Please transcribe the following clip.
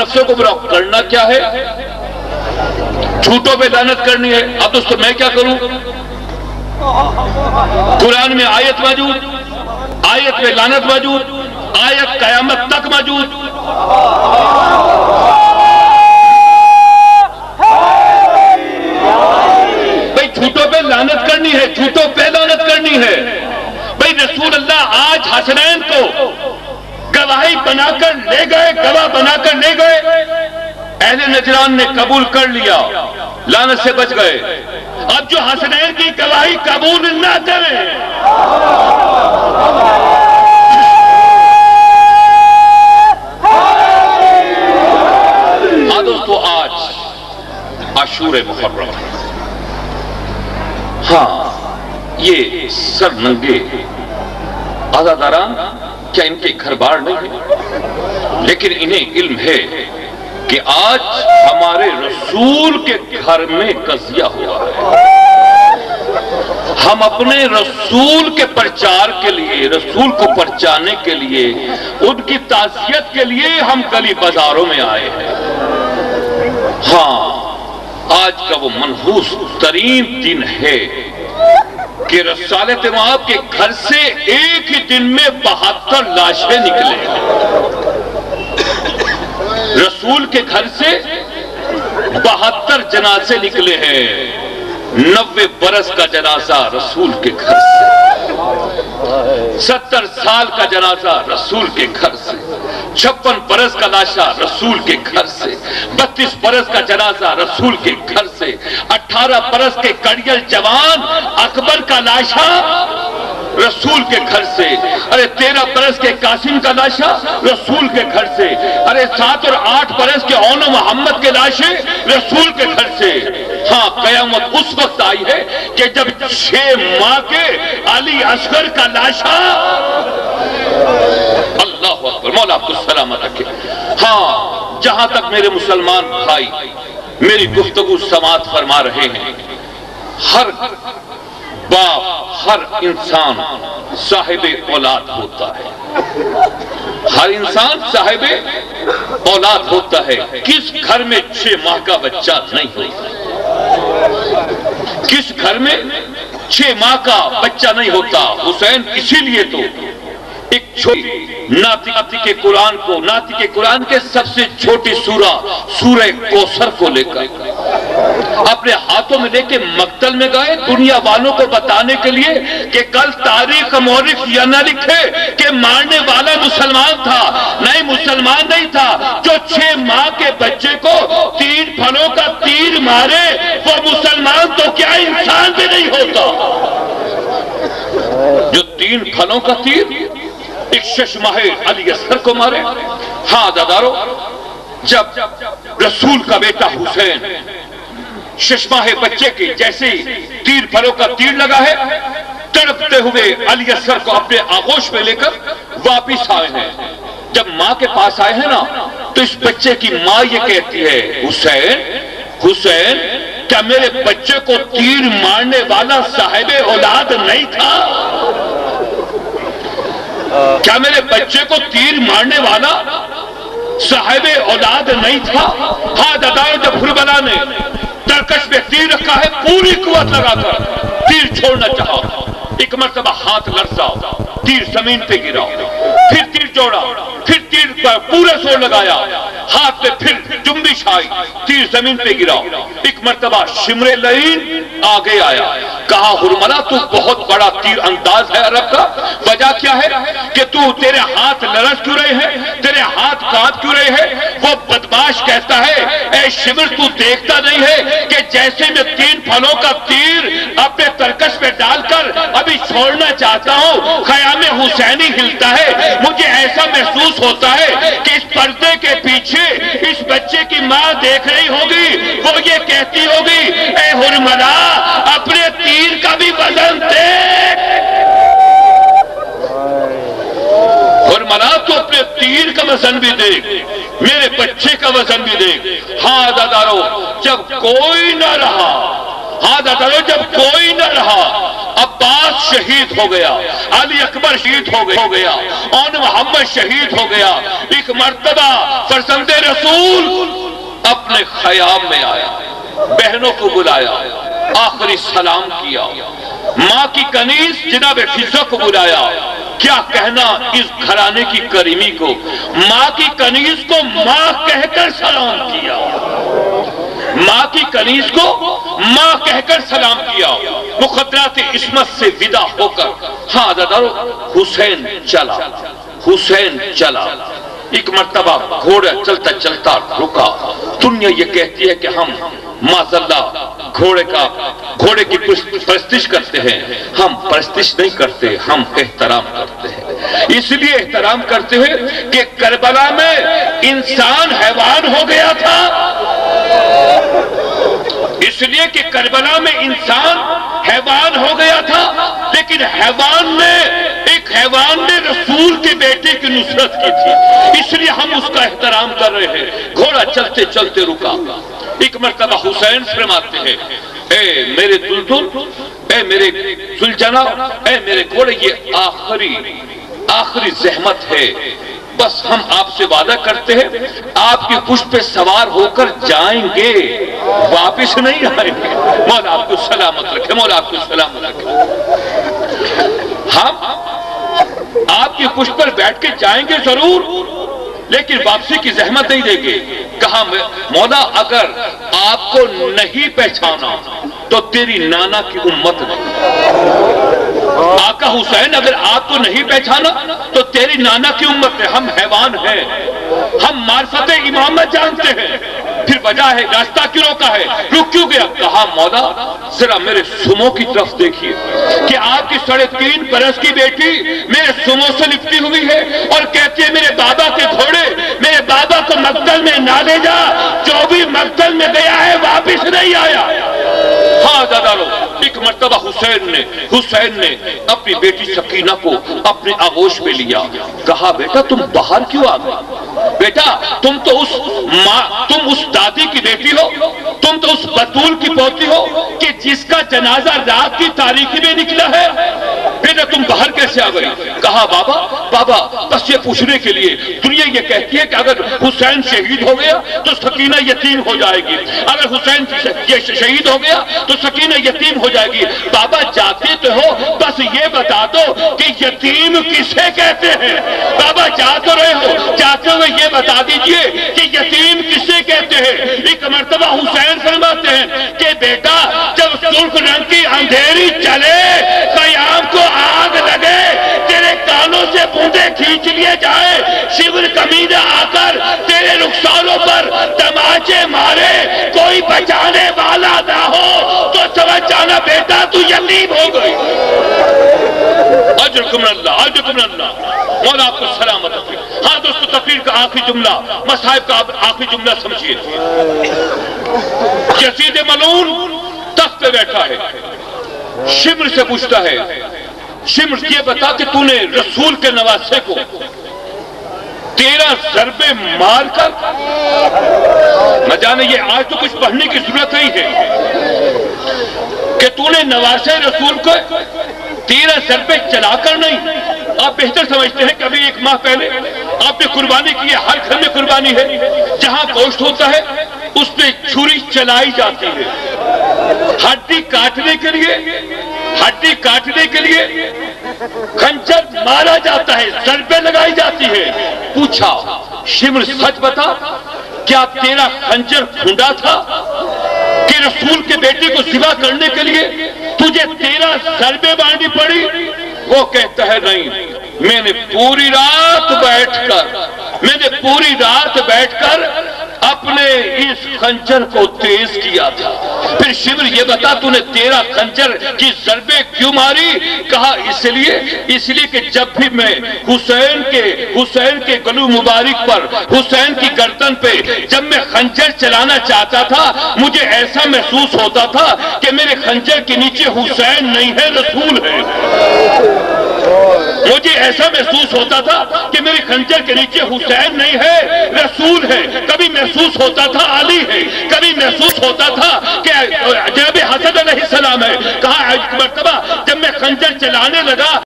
نفسوں کو برا کرنا کیا ہے؟ جھوٹوں پہ لعنت کرنی ہے۔ اب دوستو میں کیا کروں؟ قرآن میں آیت موجود، آیت میں لعنت موجود، آیت قیامت تک موجود۔ بھئی جھوٹوں پہ لعنت کرنی ہے، جھوٹوں پہ لعنت کرنی ہے۔ بھئی رسول اللہ آج حسنین کو گواہی بنا کر لے گئے، گواہ بنا کر لے گئے، اہل نجران نے قبول کر لیا، لعنت سے بچ گئے۔ اب جو حسنین کی گواہی قبول نہ کریں، دوستو آج عاشور محرم، ہاں یہ سر ننگے عزاداران کیا ان کے گھر بار نہیں ہیں؟ لیکن انہیں علم ہے کہ آج ہمارے رسول کے گھر میں قضیہ ہوا ہے۔ ہم اپنے رسول کے پرچار کے لیے، رسول کو پرچانے کے لیے، ان کی تعزیت کے لیے ہم گلی بازاروں میں آئے ہیں۔ ہاں آج کا وہ منحوس ترین دن ہے کہ رسالت مآب کے گھر سے ایک ہی دن میں 72 لاشیں نکلے ہیں۔ رسول کے گھر سے 72 جنازے نکلے ہیں۔ 90 برس کا جنازہ رسول کے گھر سے، 70 سال کا جنازہ رسول کے گھر سے، 56 برس کا لاشا رسول کے گھر سے، 32 برس کا جنازہ رسول کے گھر سے، 18 برس کے کڑیل جوان اکبر کا لاشا رسول کے گھر سے، ارے 13 برس کے قاسم کا لاشا رسول کے گھر سے، ارے 7 اور 8 برس کے اون محمد کے لاشیں رسول کے گھر سے۔ ہاں قیامت اس وقت آئی ہے کہ جب 6 ماہ کے علی اصغر کا لاشا، اللہ اکبر، مولا آپ کو سلامت رکھے۔ ہاں جہاں تک میرے مسلمان بھائی میری گفتگو سماعت فرما رہے ہیں، ہر باپ، ہر انسان صاحب اولاد ہوتا ہے، ہر انسان صاحب اولاد ہوتا ہے۔ کس گھر میں 6 ماہ کا بچہ نہیں ہوتا؟ کس گھر میں 6 ماہ کا بچہ نہیں ہوتا؟ حسین اسی لیے تو ایک چھوٹی ناطق کے قرآن کو، ناطق کے قرآن کے سب سے چھوٹی سورہ کوثر کو لے کر اپنے ہاتھوں میں لے کے مقتل میں گئے، دنیا والوں کو بتانے کے لیے کہ کل تاریخ مورخ یہ نہ لکھے کہ مارنے والا مسلمان تھا، نہیں مسلمان نہیں تھا۔ جو 6 ماہ کے بچے کو 3 پھلوں کا تیر مارے وہ مسلمان تو کیا انسان بھی نہیں ہوتا؟ جو 3 پھلوں کا تیر ایک 6 ماہ علی اصغر کو مارے۔ ہاں عزادارو، جب رسول کا بیٹا حسین 6 ماہ بچے کی جیسے 3 پھلوں کا تیر لگا ہے، تڑپتے ہوئے علی اصغر کو اپنے آغوش میں لے کر واپس آئے ہیں۔ جب ماں کے پاس آئے ہیں نا تو اس بچے کی ماں یہ کہتی ہے، حسین حسین کیا میرے بچے کو تیر مارنے والا صاحب اولاد نہیں تھا؟ کیا میرے بچے کو تیر مارنے والا صاحب اولاد نہیں تھا؟ ہاں داداؤ، جب کربلا نے ترکش میں تیر رکھا ہے، پوری قوت لگا کر تیر چھوڑنا چاہا، ایک مرتبہ ہاتھ لرزا، تیر زمین پہ گرا، پھر تیر جوڑا، پھر تیر پر پورے زور لگایا، ہاتھ میں پھر جنبش آئی، تیر زمین پہ گرا، ایک مرتبہ شمر لعین آگے آیا، کہا ہرملا تو بہت بڑا تیر انداز ہے عرب کا، وجہ کیا ہے کہ تیرے ہاتھ لرز کیوں رہے ہیں، تیرے ہاتھ کانپ کیوں رہے ہیں؟ وہ بدماش کہتا ہے، اے شمر تو دیکھتا نہیں ہے کہ جیسے میں 3 پھلوں کا تیر اپنے ترکش پہ ڈال کر ابھی چھوڑنا چاہتا ہوں، خیام حسینی ہلتا ہے، مجھے ایسا محسوس ہوتا ہے کہ اس پردے کے پیچھے اس بچے کی ماں دیکھ رہی ہوگی، وہ یہ کہتی ہوگی، اے ہرملا اپنے تیر کا بھی وزن دیکھ، ہرملا تو اپنے تیر کا وزن بھی دیکھ، میرے بچے کا وزن بھی دیکھ۔ ہاں عزادارو، جب کوئی نہ رہا جب کوئی نہ رہا، عباس شہید ہو گیا، علی اکبر شہید ہو گیا، اور محمد شہید ہو گیا، ایک مرتبہ فرزند رسول اپنے خیام میں آیا، بہنوں کو بلایا، آخری سلام کیا، ماں کی کنیز جناب فضہ کو بلایا، کیا کہنا اس گھرانے کی کریمی کو، ماں کی کنیز کو ماں کہہ کر سلام کیا، ماں کی کنیز کو ماں کہہ کر سلام کیا، مخدرات عصمت سے ودا ہو کر ہاں عزیزانو حسین چلا، حسین چلا۔ ایک مرتبہ گھوڑا چلتا چلتا رکا، دنیا یہ کہتی ہے کہ ہم معذاللہ گھوڑے کی پرستش کرتے ہیں، ہم پرستش نہیں کرتے، ہم احترام کرتے ہیں۔ اس لیے احترام کرتے ہوئے کہ کربلا میں انسان حیوان ہو گیا تھا، اس لیے کہ کربلا میں انسان حیوان ہو گیا تھا، لیکن ایک حیوان نے رسول کے بیٹے کی نصرت کی تھی، اس لیے ہم اس کا احترام کر رہے ہیں۔ گھوڑا چلتے چلتے رکا، ایک مرتبہ حسین فرماتے ہیں، اے میرے دلدل، اے میرے سلجنا، اے میرے گھوڑے، یہ آخری زحمت ہے، بس ہم آپ سے وعدہ کرتے ہیں آپ کی پشت پہ سوار ہو کر جائیں گے، واپس نہیں آئیں گے۔ مولا آپ کو سلامت رکھے، مولا آپ کو سلامت رکھے۔ ہم آپ کی پشت پر بیٹھ کے جائیں گے ضرور، لیکن واپسی کی زحمت نہیں دیں گے۔ کہا مولا اگر آپ کو نہیں پہچانا تو تیری نانا کی امت نہیں۔ آقا حسین اگر آپ کو نہیں پہچانا تو تیری نانا کی امت ہے، ہم حیوان ہیں، ہم معرفت امامت جانتے ہیں، پھر وجہ ہے راستہ کیوں روکا ہے، رک کیوں گیا؟ کہا مولا ذرا میرے سمو کی طرف دیکھیے کہ آپ کی 3.5 برس کی بیٹی میرے سمو سے لپٹی ہوئی ہے اور کہتی ہے میرے بابا کے گھوڑے میرے بابا کو مقتل میں نہ لے جا، جو بھی مقتل میں گیا ہے واپس نہیں آیا۔ ہاں دادارو، ایک مرتبہ حسین نے اپنی بیٹی سکینہ کو اپنے آغوش میں لیا، کہا بیٹا تم باہر کیوں آ گئے؟ بیٹا تم تو اس دادی کی بیٹی ہو، تم تو اس بطول کی پوتی ہو کہ جس کا جنازہ رات کی تاریکی میں نکلا ہے، بیٹا تم باہر کیسے آ گئی؟ کہا بابا بس یہ پوچھنے کے لیے، دنیا یہ کہتی ہے کہ اگر حسین شہید ہو گیا تو سکینہ یتیم ہو جائے گی، اگر حسین شہید ہو گیا تو سکینہ یتیم ہو جائے گی۔ بابا جاتے تو ہو، بس یہ بتا دو کہ یتیم کسے کہتے ہیں؟ بابا جا تو رہے ہو، جاتے ہوئے یہ بتا دیجئے کہ یتیم کسے کہتے ہیں؟ ایک مرتبہ حسین فرماتے ہیں کہ بیٹا جب سرخ رنگ کی اندھیری چلے، قیام کو آگ لگے، تیرے کانوں سے بوندے کھینچ لیے جائے، شبر کمینہ آ کر تیرے رخساروں پر تماچے مارے، کوئی بچانے والا نہ ہو تو سمجھ جانا بیٹا تو یتیم ہو گئی۔ اجرکم اللہ، اجرکم اللہ، مولا آپ کو سلامت رکھے۔ ہاں دوستو، تقریر کا آخری جملہ، مصائب کا آخری جملہ سمجھیے۔ یزید ملعون تخت پہ بیٹھا ہے، شمر سے پوچھتا ہے، شمر یہ بتا کہ تو نے رسول کے نواسے کو 13 ضربے مار کر، نہ جانے یہ آج تو کچھ پڑھنے کی ضرورت نہیں ہے کہ تو نے نواسے رسول کو 13 ضربے چلا کر نہیں، آپ بہتر سمجھتے ہیں کہ ابھی 1 ماہ پہلے آپ نے قربانی کی ہے، ہر گھر میں قربانی ہے، جہاں گوشت ہوتا ہے اس پہ چھری چلائی جاتی ہے، ہڈی کاٹنے کے لیے خنجر مارا جاتا ہے، ضربے لگائی جاتی ہے۔ پوچھا شمر سچ بتا، کیا تیرا خنجر کھنڈا تھا کہ رسول کے بیٹے کو ذبح کرنے کے لیے تجھے 13 ضربے مارنی پڑی؟ وہ کہتا ہے نہیں، میں نے پوری رات بیٹھ کر اپنے اس خنجر کو تیز کیا تھا۔ پھر شمر یہ بتا تو نے 13 خنجر کی ضربے کیوں ماری؟ کہا اس لیے کہ جب بھی میں حسین کے گلو مبارک پر، حسین کی گردن پہ جب میں خنجر چلانا چاہتا تھا، مجھے ایسا محسوس ہوتا تھا کہ میرے خنجر کے نیچے حسین نہیں ہے، رسول ہے۔ مجھے ایسا محسوس ہوتا تھا کہ میرے خنجر کے نیچے حسین نہیں ہے، رسول ہے۔ کبھی محسوس ہوتا تھا علی ہے، کبھی محسوس ہوتا تھا کہ جناب حسن علیہ السلام ہے۔ کہا ایک مرتبہ جب میں خنجر چلانے لگا